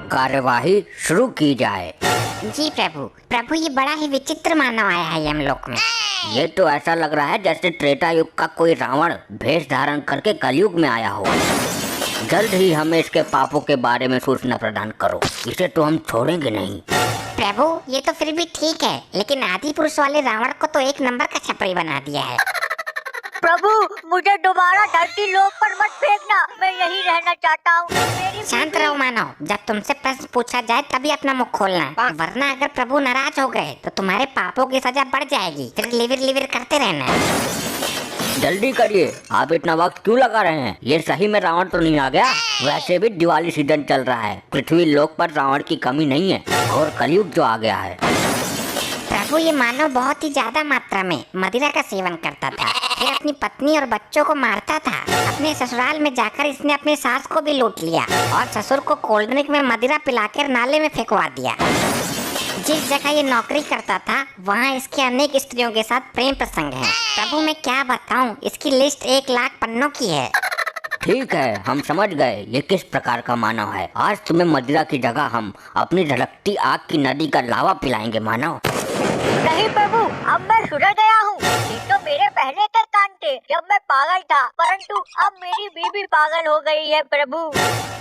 कार्यवाही शुरू की जाए। जी प्रभु। प्रभु ये बड़ा ही विचित्र मानव आया है यमलोक में। ये तो ऐसा लग रहा है जैसे त्रेता युग का कोई रावण भेष धारण करके कलयुग में आया हो। जल्द ही हमें इसके पापों के बारे में सूचना प्रदान करो, इसे तो हम छोड़ेंगे नहीं। प्रभु ये तो फिर भी ठीक है, लेकिन आदि पुरुष वाले रावण को तो एक नंबर का छपरी बना दिया है। प्रभु मुझे दोबारा धरती लोक पर मत फेंकना, मैं यही रहना चाहता हूँ। शांत रहो मानव, जब तुमसे प्रश्न पूछा जाए तभी अपना मुख खोलना, वरना अगर प्रभु नाराज हो गए तो तुम्हारे पापों की सजा बढ़ जाएगी, फिर लिविर लिविर करते रहना। जल्दी करिए, आप इतना वक्त क्यों लगा रहे हैं? ये सही में रावण तो नहीं आ गया? वैसे भी दिवाली सीजन चल रहा है, पृथ्वी लोक पर रावण की कमी नहीं है और कलयुग जो आ गया है। प्रभु ये मानव बहुत ही ज्यादा मात्रा में मदिरा का सेवन करता था, फिर अपनी पत्नी और बच्चों को मारता था। अपने ससुराल में जाकर इसने अपनी सास को भी लूट लिया और ससुर को कोल्ड ड्रिंक में मदिरा पिलाकर नाले में फेंकवा दिया। जिस जगह ये नौकरी करता था वहाँ इसके अनेक स्त्रियों के साथ प्रेम प्रसंग है। प्रभु मैं क्या बताऊं, इसकी लिस्ट 1 लाख पन्नों की है। ठीक है, हम समझ गए ये किस प्रकार का मानव है। आज तुम्हें मदिरा की जगह हम अपनी झलकती आग की नदी का लावा पिलाएंगे मानव। नहीं प्रभु, अब मैं सुधर गया हूँ। ये तो मेरे पहले के कान थे जब मैं पागल था, परंतु अब मेरी बीवी पागल हो गई है प्रभु।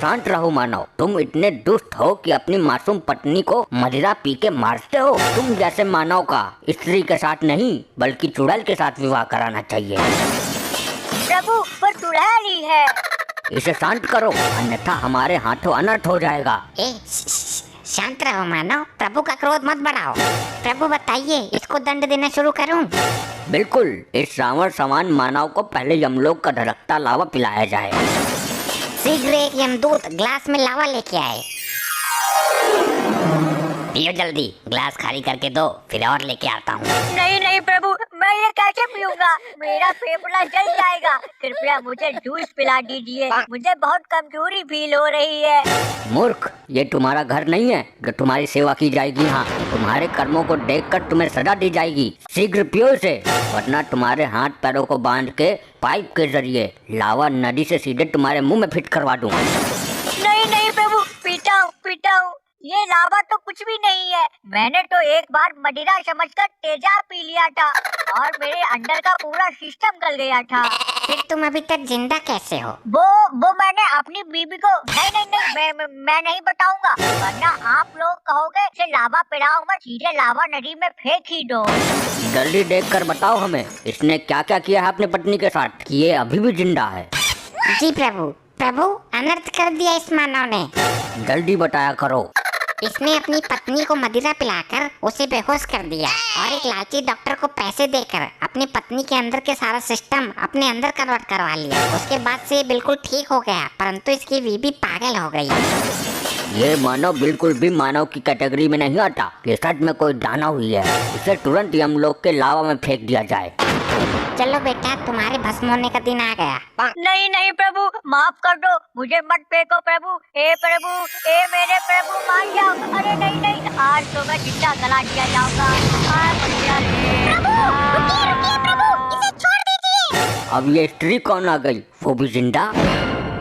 शांत रहो मानव, तुम इतने दुष्ट हो कि अपनी मासूम पत्नी को मदिरा पी के मारते हो। तुम जैसे मानव का स्त्री के साथ नहीं बल्कि चुड़ैल के साथ विवाह कराना चाहिए। प्रभु वो चुड़ैल ही है। इसे शांत करो, अन्यथा हमारे हाथों अनर्थ हो जाएगा। शांत रहो मानव, प्रभु का क्रोध मत बढ़ाओ। प्रभु बताइए, इसको दंड देना शुरू करूं? बिल्कुल, इस रावण समान मानव को पहले यमलोक का धड़कता लावा पिलाया जाए। शीघ्र एक यमदूत ग्लास में लावा लेके आए। पियो जल्दी, ग्लास खाली करके दो, फिर और लेके आता हूँ। नहीं नहीं प्रभु, मैं ये कैसे पीऊंगा? मेरा फेफड़ा जल जाएगा। कृपया मुझे जूस पिला दीजिए, मुझे बहुत कमजोरी फील हो रही है। मूर्ख, ये तुम्हारा घर नहीं है जो तुम्हारी सेवा की जाएगी। हाँ, तुम्हारे कर्मों को देखकर तुम्हें सजा दी जाएगी। शीघ्र पियो इसे, वरना तुम्हारे हाथ पैरों को बांध के पाइप के जरिए लावा नदी से सीधे तुम्हारे मुंह में फिट करवा दूँ। नहीं नहीं प्रभु, पीता हूँ। ये लावा तो कुछ भी नहीं है। मैंने तो एक बार मदिरा समझकर तेजाब पी लिया था और मेरे अंदर का पूरा सिस्टम गल गया था। फिर तुम अभी तक जिंदा कैसे हो? वो मैंने अपनी बीबी को नहीं, मैं नहीं बताऊंगा, वरना आप लोग कहोगे कि लावा पिलाओ मत, सीधे लावा नदी में फेंक ही दो। जल्दी देखकर बताओ हमें, इसने क्या क्या किया है अपनी पत्नी के साथ कि ये अभी भी जिंदा है। जी प्रभु। प्रभु अनर्थ कर दिया इस मानव ने। जल्दी बताया करो। इसने अपनी पत्नी को मदिरा पिलाकर उसे बेहोश कर दिया और एक लालची डॉक्टर को पैसे देकर अपनी पत्नी के अंदर के सारा सिस्टम अपने अंदर कन्वर्ट करवा लिया। उसके बाद से ये बिल्कुल ठीक हो गया, परंतु इसकी बीबी पागल हो गई। ये मानव बिल्कुल भी मानव की कैटेगरी में नहीं आता। ये सच में कोई दानव ही है। इसे तुरंत यमलोक के लावा में फेंक दिया जाए। चलो बेटा, तुम्हारे भस्म होने का दिन आ गया। नहीं प्रभु, माफ कर दो, मुझे मत फेंको प्रभु। प्रभु, मेरे प्रभु मान जाओ। अरे नहीं, आज तो मैं जिंदा गला दिया जाऊंगा। रुकिए प्रभु, इसे छोड़ दीजिए। अब ये स्त्री कौन आ गई, वो भी जिंदा?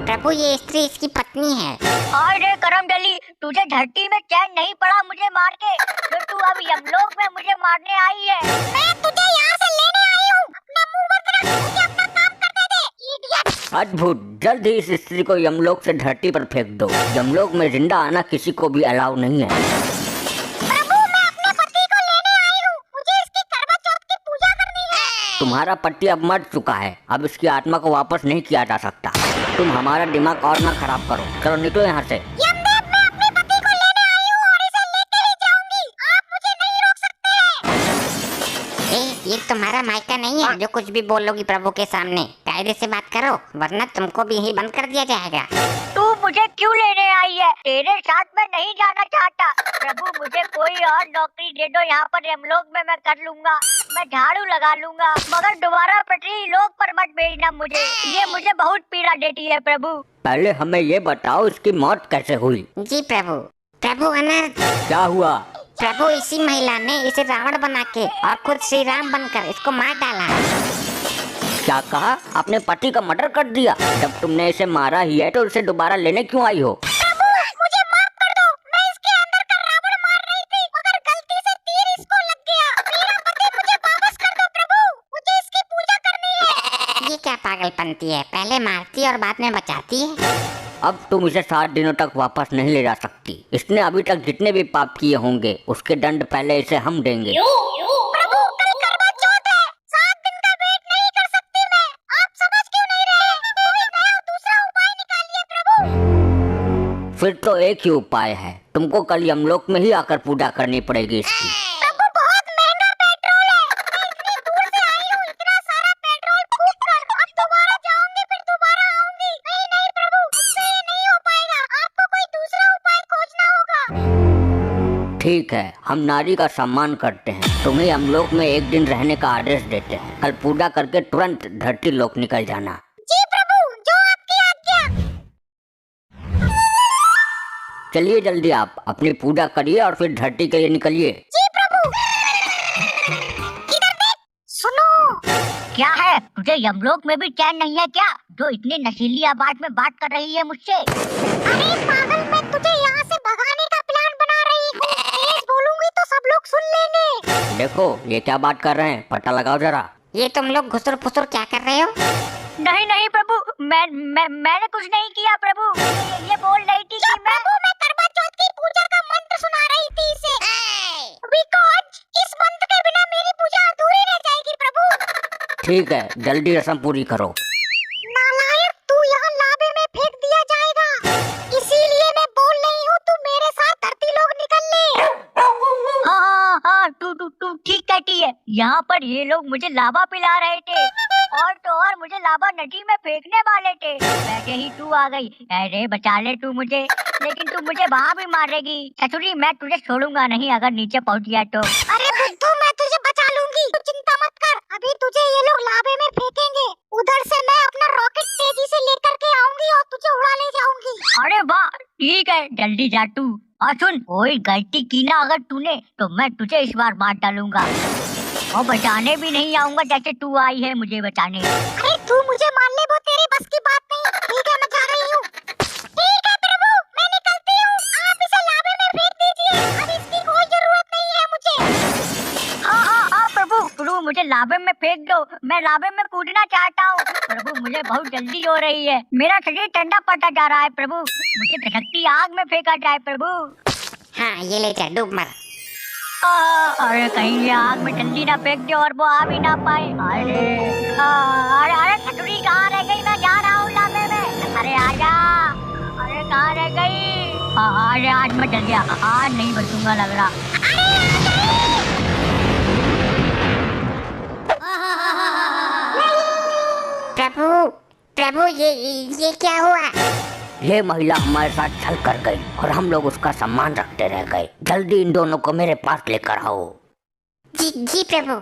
प्रभु ये स्त्री इसकी पत्नी है। अरे करमडली, तुझे धरती में चैन नहीं पड़ा मुझे मार के, तो तू अब यमलोक में मुझे मारने आई है। मैं तुझे यहाँ से लेने आई हूँ। अपना मुंह बंद रख, मुझे अपना काम करने दे, इडियट। अद्भुत, जल्द ही इस स्त्री को यमलोक से धरती पर फेंक दो। यमलोक में जिंदा आना किसी को भी अलाउ नहीं है। प्रभु मैं अपने पति को लेने आई हूँ, मुझे इसकी करवा चौथ की पूजा करनी है। तुम्हारा पति अब मर चुका है, अब इसकी आत्मा को वापस नहीं किया जा सकता। तुम हमारा दिमाग और ना खराब करो, चलो निकलो यहाँ से। यमदेव, मैं अपने पति को लेने आई हूँ और इसे लेके ही जाऊंगी, आप मुझे नहीं रोक सकते। ये तुम्हारा मायका नहीं है जो कुछ भी बोलोगी प्रभु के सामने। कायदे से बात करो, वरना तुमको भी यही बंद कर दिया जाएगा। तू मुझे क्यों लेने आई है? तेरे साथ मैं नहीं जाना चाहता। प्रभु मुझे कोई और नौकरी दे दो, यहाँ पर यमलोक में मैं कर लूंगा, मैं झाड़ू लगा लूंगा, मगर दोबारा पृथ्वी लोक पर मत भेजना मुझे, ये मुझे बहुत पीड़ा देती है प्रभु। पहले हमें ये बताओ इसकी मौत कैसे हुई? जी प्रभु। प्रभु अनर्थ। क्या हुआ? प्रभु इसी महिला ने इसे रावण बना के और खुद श्री राम बनकर इसको मार डाला। क्या कहा? अपने पति का मर्डर कर दिया? जब तुमने इसे मारा ही है तो इसे दोबारा लेने क्यों आई हो? प्रभु मुझे माफ कर दो, पागलपंती है, पहले मारती है और बाद में बचाती है। अब तुम इसे 7 दिनों तक वापस नहीं ले जा सकती। इसने अभी तक जितने भी पाप किए होंगे उसके दंड पहले इसे हम देंगे। प्रभु कल करवा चौथ है, 7 दिन का वेट नहीं कर सकती मैं। आप समझ क्यों नहीं रहे? कोई नया दूसरा उपाय निकालिए प्रभु। फिर तो एक ही उपाय है, तुमको कल यमलोक में ही आकर पूजा करनी पड़ेगी इसकी। प्रभु बहुत महंगा पेट्रोल है, मैं इतनी दूर से आई हूँ, इतना सारा पेट्रोल फूक कर अब दोबारा जाऊंगी फिर दोबारा आऊंगी। नहीं नहीं प्रभु, मुझसे ये नहीं हो पाएगा, आपको कोई दूसरा उपाय खोजना होगा। ठीक है, हम नारी का सम्मान करते हैं, तुम्हें यमलोक में एक दिन रहने का आदेश देते हैं। कल पूजा करके तुरंत धरती लोक निकल जाना। जी प्रभु, जो आपकी आज्ञा। चलिए जल्दी आप अपनी पूजा करिए और फिर धरती के लिए निकलिए। जी प्रभु। इधर देख, सुनो। क्या है, तुझे यमलोक में भी चैन नहीं है क्या, जो इतनी नशीली आवाज में बात कर रही है मुझसे? अरे पागल, मैं तुझे यहाँ से भगाने का प्लान बना रही हूँ। तेज बोलूंगी तो सब लोग सुन लेंगे। देखो ये क्या बात कर रहे हैं, पता लगाओ जरा। ये तुम लोग घुसुर फुसुर क्या कर रहे हो? नहीं नहीं प्रभु, मैंने कुछ नहीं किया प्रभु। ये बोल रही थी कि मैं करवा चौथ की पूजा का मंत्र सुना रही थी इसे। बिकॉज़ इस मंत्र के बिना मेरी पूजा अधूरी रह जाएगी प्रभु। ठीक है, जल्दी रस्म पूरी करो। नालायक, तू यहाँ लाबे में फेंक दिया जाएगा, इसीलिए मैं बोल रही हूँ तू मेरे साथ धरती लोग निकल ले। हाँ, तू ठीक कहती है। यहाँ पर ये लोग मुझे लावा पिला रहे थे और तो और मुझे लावा नदी में फेंकने वाले थे, वैसे ही तू आ गई। अरे बचा ले तू मुझे, लेकिन तू मुझे वहाँ भी मारेगी। ससुरी, मैं तुझे छोड़ूंगा नहीं अगर नीचे पहुँच गया तो। अरे बुद्धू, मैं तुझे बचा लूंगी, तू चिंता मत कर। अभी तुझे ये लोग लावे में फेंकेंगे, उधर से मैं अपना रॉकेट तेजी से लेकर के आऊंगी और तुझे उड़ा ले जाऊंगी। अरे वाह, ठीक है, जल्दी जा तू। और सुन, कोई गलती की ना अगर तूने तो मैं तुझे इस बार मार डालूंगा और बचाने भी नहीं आऊंगा जैसे तू आई है मुझे बचाने। अरे तू मुझे मार ले, वो तेरी बस की बात नहीं। ठीक है, मैं जा रही हूँ। ठीक है प्रभु, मैं निकलती हूँ, आप इसे लावे में फेंक दीजिए, अब इसकी कोई जरूरत नहीं है मुझे। हाँ प्रभु, मुझे लावे में फेंक दो, मैं लावे में कूदना चाहता हूँ। प्रभु मुझे बहुत जल्दी हो रही है, मेरा शरीर ठंडा पड़ता जा रहा है प्रभु, मुझे धधकती आग में फेंका जाए प्रभु। हाँ ये ले जा, डूब मर। अरे कहीं ये आग में जल्दी ना फेंक दे और वो आ भी ना पाए। अरे खटुरी कहाँ रह गई, मैं जा रहा हूँ लावे में। अरे आजा, अरे कहाँ रह गई? अरे आज मैं चल गया, आज नहीं बचूंगा लग रहा। प्रभु प्रभु, ये क्या हुआ? ये महिला हमारे साथ छल कर गई और हम लोग उसका सम्मान रखते रह गए। जल्दी इन दोनों को मेरे पास लेकर आओ। जी प्रभु।